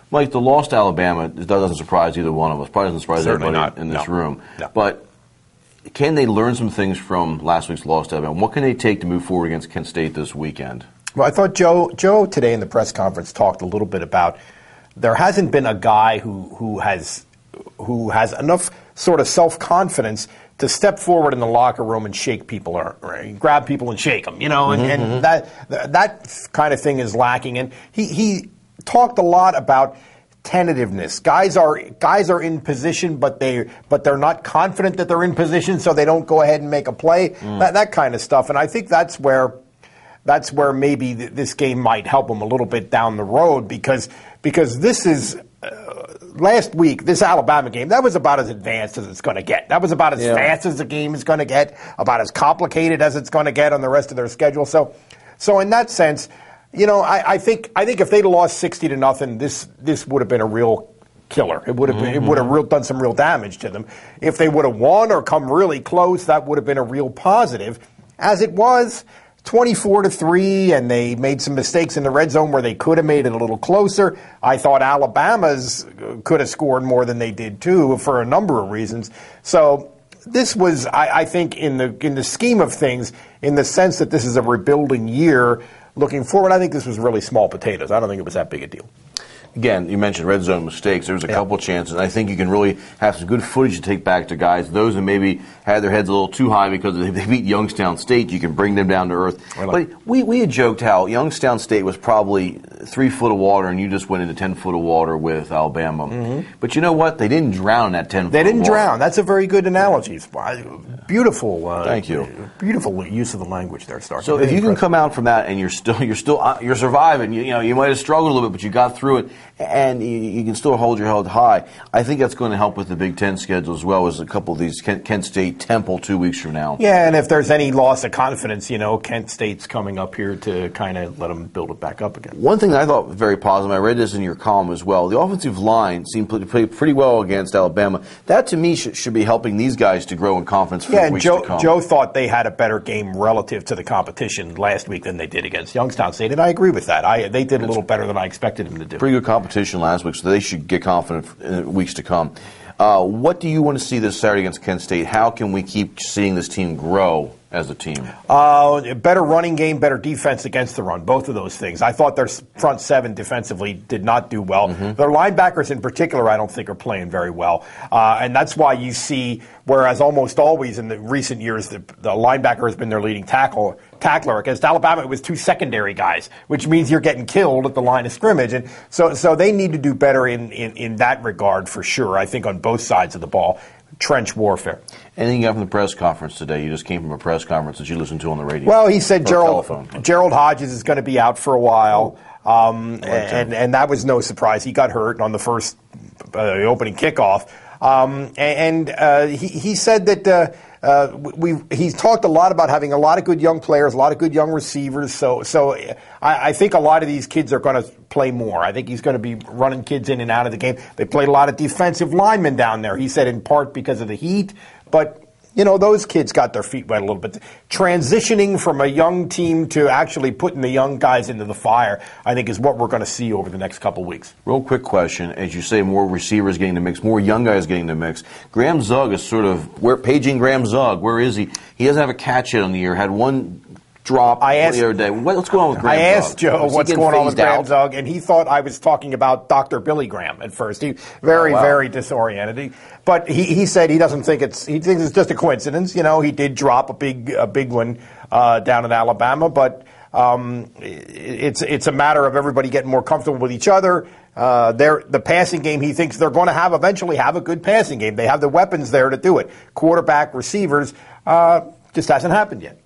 Mike, the loss to Alabama, it doesn't surprise either one of us. Probably doesn't surprise Certainly everybody not. in this room. No. But can they learn some things from last week's loss to Alabama? What can they take to move forward against Kent State this weekend? Well, I thought Joe today in the press conference talked a little bit about there hasn't been a guy who has enough sort of self-confidence to step forward in the locker room and shake people, or grab people and shake them, and that kind of thing is lacking. And he talked a lot about tentativeness. Guys are in position, but they're not confident that they're in position, so they don't go ahead and make a play. That kind of stuff. And I think that's where maybe this game might help them a little bit down the road, because this is. Last week, this Alabama game, that was about as advanced as it's going to get. That was about as fast as the game is going to get, about as complicated as it's going to get on the rest of their schedule. So in that sense, I think if they'd lost 60-0, this would have been a real killer. It would have done some real damage to them. If they would have won or come really close, that would have been a real positive. As it was, 24-3, and they made some mistakes in the red zone where they could have made it a little closer. I thought Alabama's could have scored more than they did too, for a number of reasons. So this was, I think, in the scheme of things, in the sense that this is a rebuilding year, looking forward, I think this was really small potatoes. I don't think it was that big a deal. Again, you mentioned red zone mistakes. There was a couple chances. I think you can really have some good footage to take back to guys. Those who maybe had their heads a little too high because they beat Youngstown State, you can bring them down to earth. But we had joked how Youngstown State was probably 3 foot of water, and you just went into 10 foot of water with Alabama. But you know what? They didn't drown in that 10 foot of water. They didn't drown. That's a very good analogy. Beautiful. Thank you. Beautiful use of the language there, Stark. So if you can come out from that and you're surviving, you might have struggled a little bit, but you got through it, and you can still hold your head high. I think that's going to help with the Big Ten schedule as well as a couple of these Kent State, Temple 2 weeks from now. Yeah, and if there's any loss of confidence, Kent State's coming up here to kind of let them build it back up again. One thing that I thought was very positive, I read this in your column as well, the offensive line seemed to play pretty well against Alabama. That, to me, should be helping these guys to grow in confidence for weeks to come. Joe thought they had a better game relative to the competition last week than they did against Youngstown State, and I agree with that. They did a little better than I expected them to do. Pretty good competition last week, so they should get confident in weeks to come. What do you want to see this Saturday against Kent State? How can we keep seeing this team grow as a team? Better running game, better defense against the run, both of those things. I thought their front seven defensively did not do well. Their linebackers in particular, I don't think, are playing very well. And that's why you see, whereas almost always in the recent years, the linebacker has been their leading tackler. Against Alabama, it was 2 secondary guys, which means you're getting killed at the line of scrimmage. And so they need to do better in that regard for sure, I think, on both sides of the ball. Trench warfare. Anything you got from the press conference today? You just came from a press conference that you listened to on the radio. Well, he said Gerald Hodges is going to be out for a while, and that was no surprise. He got hurt on the first opening kickoff, he said that he's talked a lot about having a lot of good young players, a lot of good young receivers. So I think a lot of these kids are going to play more. I think he's going to be running kids in and out of the game. They played a lot of defensive linemen down there. He said in part because of the heat, but those kids got their feet wet a little bit. Transitioning from a young team to actually putting the young guys into the fire, I think, is what we're going to see over the next couple of weeks. Real quick question. As you say, more receivers getting the mix, more young guys getting the mix. Graham Zug is paging Graham Zug. Where is he? He doesn't have a catch yet on the year. Had one drop the other day. What's going on with Graham Zug? I asked Joe what's going on with Graham Zug, and he thought I was talking about Dr. Billy Graham at first. He very disoriented. But he said he thinks it's just a coincidence. He did drop a big one down in Alabama, but it's a matter of everybody getting more comfortable with each other. The passing game, he thinks they're going to eventually have a good passing game. They have the weapons there to do it. Quarterback, receivers, just hasn't happened yet.